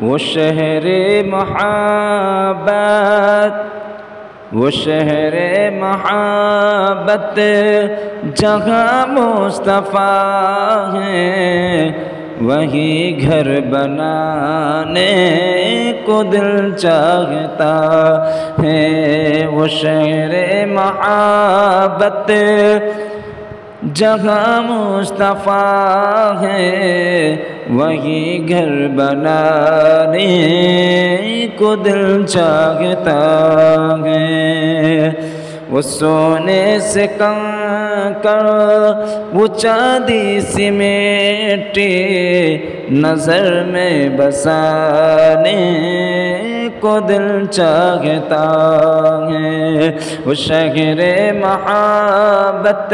وہ شہر محبت، وہ شہر محبت جہاں مصطفیٰ ہے، وہی گھر بنانے کو دل چاہتا ہے۔ وہ شہر محبت جہاں مصطفیٰ ہے، وہی گھر بنانے کو دل چاہتا ہے۔ وہ سونے سے کنکر، وہ چاندی سی مٹی نظر میں بسانے کو دل چاہتا ہے۔ وہ شہر محبت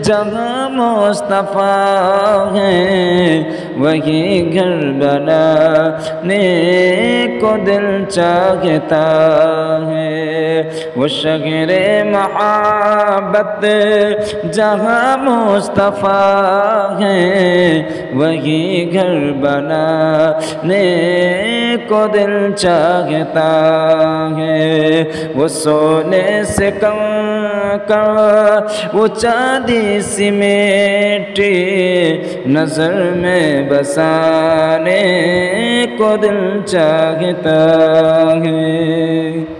جہاں مصطفیٰ ہے، وہی گھر بنانے کو دل چاہتا ہے۔ وہ شہر محبت جہاں مصطفیٰ ہے، وہی گھر بنانے کو دل چاہتا ہے۔ وہ سونے سے کنکر، وہ چاندی سی مٹی نظر میں بسانے کو دل چاہتا ہے۔